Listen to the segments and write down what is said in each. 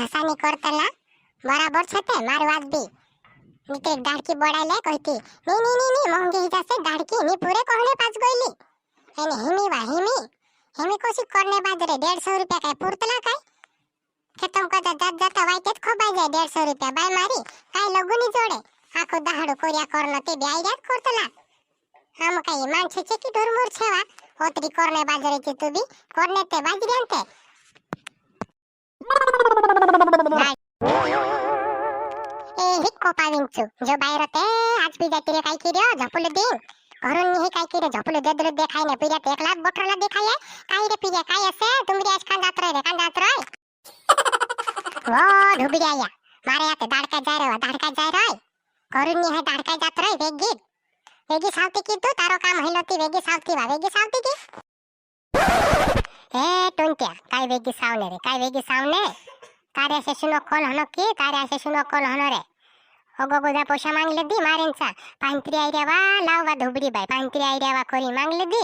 Hassani Kartala बराबर छते मार वात भी नीते दाड़की बडायले कहती नी महंगी ही जासे दाड़की नी पूरे कहने पास गईली एने हिमी कोशी करने बाजरे 150 रुपया काय पुरतला काय खेतम का जात जाता वाईतेच खोबाई जाय 150 रुपया बाय मारी काय लगुनी जोडे आखो दहाडो कोरिया करनो ते बी आयडियात करतला हम काय माणसाचे की ढोरमोर छेवा होतरी करने बाजरेची तू बी करने ते बाजरी आणते ए हिक्को पाविंचू जो बाहेर ते आज पी जाती रे काय किर्यो झपुले दिन घरून हे काय किरे झपुले देदरे देखाय ने पिर्या ते 1 लाख बोटरला देखाय काय रे पिर्या काय असे तुमरी आज कांदात रे वो ढुबिया या मारे आते दाडका जाय रे घरून हे दाडका जात रे वेगी सावती की तू तारो काम हइलोती वेगी सावती की ए टोंट्या काय वेगी सावने कार्य से सुनो कॉल हनो की कार्य से सुनो कॉल हनो रे ओगो गोदा पोषा मांगले दी मारेंचा पांत्री आयऱ्यावा लाववा धुबडी बाई पांत्री आयऱ्यावा कोरी मांगले दी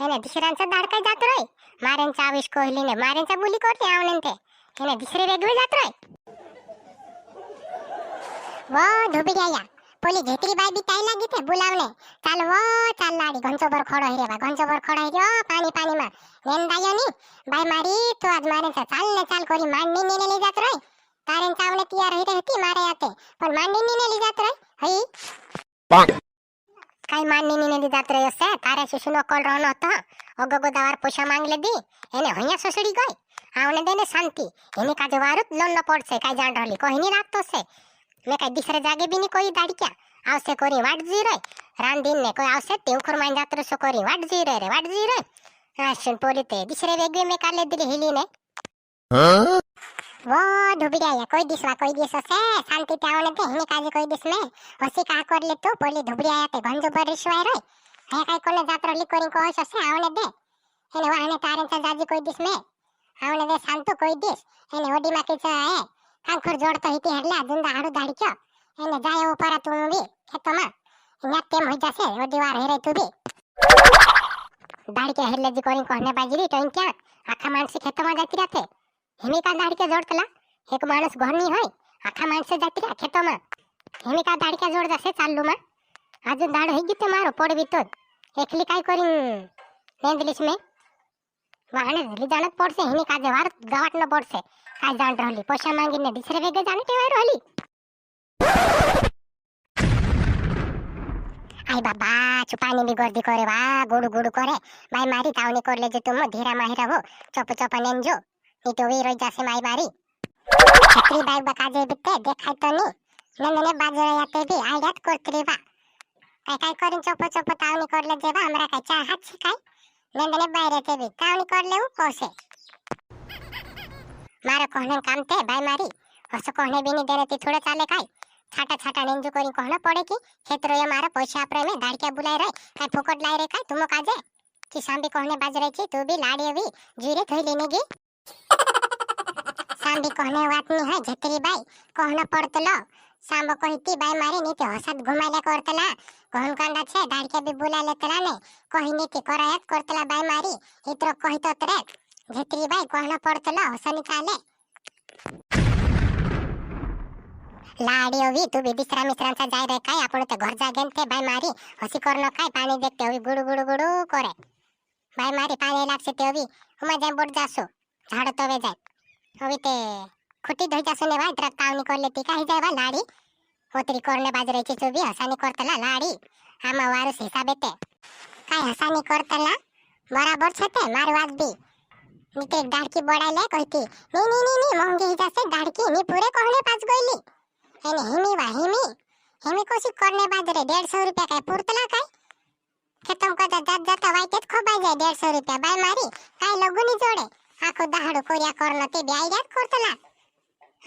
एने दुसऱ्यांचा दाडका जात रे मारेंचा आविष कोहलीने मारेंचा बुली करते आवनंते एने दुसरे वेगळे जात रे वो धुबडिया या पोली घेतरी बाई बी ताई लागी थे बुलावने चाल लाडी घंचोबर खडो हिरे पानी मा नेंदायो नी बाई मारी तू आज मारेंचा चाल कोरी मांडनी नेले जात रे कारण चावले तिया रही रहती मारे आते पण मांडनी नेली जात रे हई काय मांडनी नेली जात रे असे तारे शिशुनो कॉल रहनो होता ओगो गोदावार पोषा मांगले दी एने होया सोसडी गई आवने देने शांति एने काजे वारुत लोन न पड़से काय जान रहली कोहिनी राखतो से मैं काय दिसरे जागे भी नी कोई दाड़क्या आवसे कोरी वाट जी रे रान दिन ने कोई आवसे ते उखर मान जात रे सो कोरी वाट जी रे आशन पोलीते दिसरे वेगवे में काले दिले हिली ने वो धुबिया या कोई दिस से शांति त्यावने ते हिने काजे कोई दिस में हसी का कर ले तो पोली धुबिया या ते गंजो बरिशवाय रे हे काय कोने जात रहली कोरी को होश से आवने दे एने वाहने तारेंचा जाजी कोई दिस में आवने दे शांतो कोई दिस एने ओडी माकीचा आहे कांखुर जोडतो हिती हरला जुंदा हाडू दाडक्यो एने जाय ऊपर तू भी खेतोमा न्या तेम होई जासे ओडी वार हेरे तू भी दाडके हेरले जी कोरी कहने बाजरी टोंक्या आखा माणसी खेतोमा जाती राते हिमी का दाडके जोडतला एक माणूस घरनी होय आखा माणसे जाती रा खेतोमा हिमी का दाडके जोड जासे चाललू मा अजून दाड होई गिते मारो पडवी तो एकली काय करीन नेंदलिस में वाहने झली जानत पडसे हिमी का जवार गावात न पडसे काय जान रहली पोषा मांगीने दुसरे वेगे जाने टेवाय रहली आई बाबा चुपानी भी गर्दी करे वा गुडू करे माई मारी तावनी करले जे तुम धीरा माहिरा हो चप नेंजो नी तो वी रोई जासे माई मारी छत्री बाई बकाजे बिते देखाय तो नी नंदने बाजरे याते भी आयडियात करतरी वा काय करिन चप तावनी करले जेवा हमरा काय चा हात शिकाय नंदने बाहेर ते भी तावनी करले उ कोसे मारे कहने काम ते बाई मारी असं कहने भी नहीं देने ती थोड़े चाले काय छाटा नेंजू करी कहना पड़े कि खेतरो ये मारा पैसा आपरे में दाड़किया बुलाय रे काय फोकट लाई रे काय तुम काजे कि सांबी कहने बाजरे छी तू भी लाड़ी भी जीरे थई लेने गी सांबी कहने बात नहीं है झतरी बाई कहना पड़तलो सांबो कहती बाई मारी नीति हसत घुमाले करतला कहन कांडा छे दाड़किया भी बुला लेतला ने कहि नीति करायत करतला बाई मारी इतरो कहितो तरे झतरी बाई कहना पड़तलो हसनी चाले लाड़ी होवी तू भी दिसरा मिसरांचा जाय रे काय आपण ते घर जागेन ते बाय मारी हसी करनो काय पाणी देखते होवी गुडू करे बाय मारी पाणी लागसे ते होवी उमा जाय बोट जासो झाड तवे जाय होवी ते खुटी धोई जासो ने वाय तर कावनी करले ती काही जाय वा लाड़ी होतरी करने बाजरेची चुबी हसानी करतला लाड़ी आमा वारुस हिसाबे ते काय हसानी करतला बराबर छते मार वाजबी नीते दाड़की बडायले कहती नी महंगी ही जासे दाड़की नी पूरे कहने पास गईली एने हिमी कोशी करने बाजरे 150 रुपया काय पुरतला काय खेतम का जात जाता वाईतेच खोबाई जाय 150 रुपया बाय मारी काय लगुनी जोडे आखो दहाडो कोरिया करनो ते बी आयडियात करतला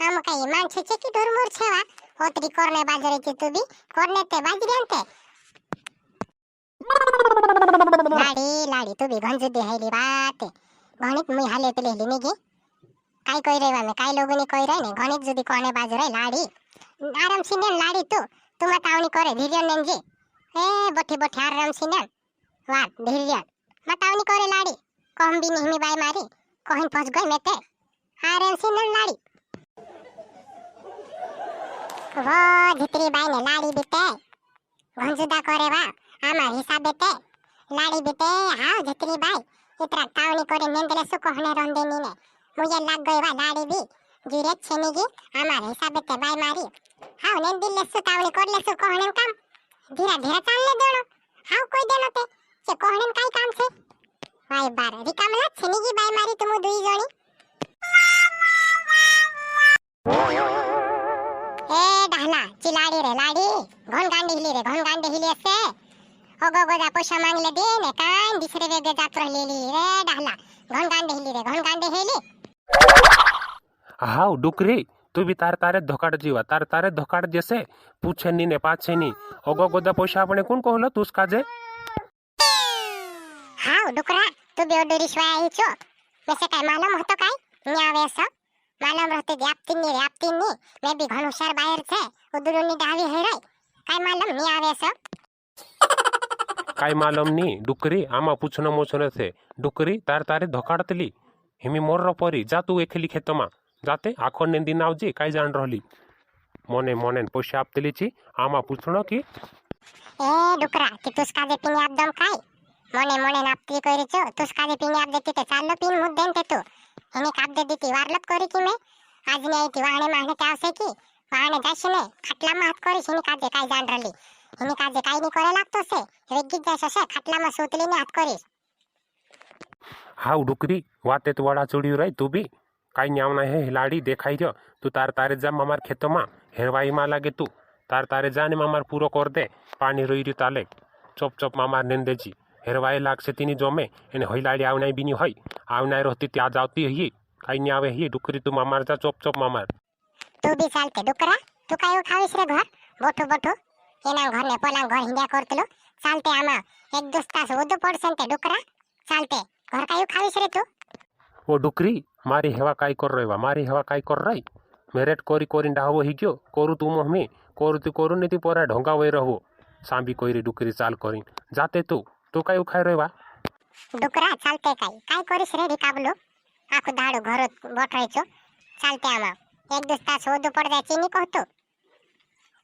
हम काय माणसाचे की ढोरमोर छेवा होतरी करने बाजरेची तू बी करने ते बाजरी आणते लाडी तू भी गंज दे हैली बात गणित मुई हाले पे लेली नेगी काय कई रे वामे काय लोगोनी कई रे ने गणित जदी कोने बाजरे लाडी आराम सिनेन लाडी तू मतावनी करे धीर्य नेंजी ए बठी आराम सिनेन वाट धीर्य मतावनी करे लाडी कहम भी नहीं बाई मारी कहिन फस गई मेते आराम सिनेन लाडी वो झित्री बाई ने लाड़ी बीते घंजुदा करे वा आमा हिसाबे ते लाड़ी बीते हाउ झित्री बाई इतरा टावनी करे नेंदले सु कहने रंदेनी ने मुझे लाग गई वा लाड़ी बी गिरे छेनीगी आमा हिसाबे ते बाई मारी हाउ नेंदिले सु टावनी करले सु कहने काम धीरा धीरा चालने देणो हाउ कोई देनो ते जे कहने काई काम छे वाई बार रिकामला छेनीगी बाई मारी तुमु दुई जणी ए डाहला चिलाडी रे लाडी घन गांडी हिली असे ओगो गोदा पैसा मांगले दे ने कान दिसरे वेगे जात रहलेली रे डाहला घन गांडी हेली हाउ डुकरी तू भी तार तारे धोकाड़ जीवा तारे धोकाड़ जैसे पूछे नी ने पाछे नी ओगो गोदा पैसा अपने कौन कहलो तू उसका जे हाउ डुकरा तू भी ओडरी स्वाया ही छो वैसे काय मालूम होतो काय न्यावे स मालूम रहते रे आपती नी मैं भी घण होशियार बायर छे उदुरुनी डावी है रे काय मालूम न्यावे स काय मालूम नी डुकरी आमा पूछनो मोछनो थे डुकरी तारे धोकाड़तली हिमी मोर रो परी जा तू एखली खेतमा जाते आखो नेंदी नावजी काय जान रहली मोने मोने पैसा आपतली छी आमा पूछनो की ए डुकरा कि तुसका जे पिनी आप दम काय मोने नापती करी छो तुसका जे पिनी आप देती ते चाललो पिन मुद देन ते तू हिने काप दे दीती वारलत करी की मैं आज ने आईती वाहने माहने ते आवसे की वाहने जाशी ने खाटला में हाथ करी हिने काजे काय जान रहली हिने काजे काय नी करे लागतो से वेगीत जाय से खाटला में सूतली ने हाथ करी हाउ डुकरी वाते तो वड़ा चोड़ी रही तू भी काई न्यावना है हिलाड़ी देखाई जो तू तारे जा मामार खेतमा हेरवाई मा लागे तू तारे जाने मामार पूरो कर दे पानी रोई ताले चोप मामार नेंदे जी हेरवाई लाग से तीनी जमे एने हिलाड़ी आवनाई बिनी हई आवनाई रहती त्या जाती है काई न्यावे ही डुकरी तू मामार जा चोप मामार तू भी चालते डुकरा तू काय खावीस रे घर बोठो एना घर ने पलंग घर हिंद्या करतलो चालते आमा एक दोस्तास ओदो पडसंते डुकरा चालते घर काय खावीस रे तू ओ डुकरी मारी हेवा काय कर रही मेरेट कोरी डाहवो ही गयो कोरु तू मोहमी कोरु नीति पोरा ढोंगा वे रहो सांबी कोईरी डुकरी चाल करी जाते तू काय खाई रहवा डुकरा चालते काय करीस रे रिकाबलो आखो दाडो घर बोठराय छो चालते आमा एक दोस्तास ओदो पड जाय चीनी कहतो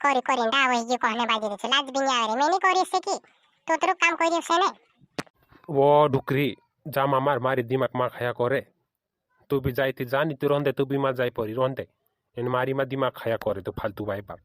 कोरी डाव ही गयो कहने बाजी रे लाज बिनी आवे रे मेनी करी से की तो तरो काम करी से ने वो डुकरी जा मामार मारी दिमाग मा खाया करे तू भी जाई थी जानी तू रोंदे तू भी मा जाई परी रोंदे इन मारी मा दिमाग खाया करे तो फालतू बाई बाप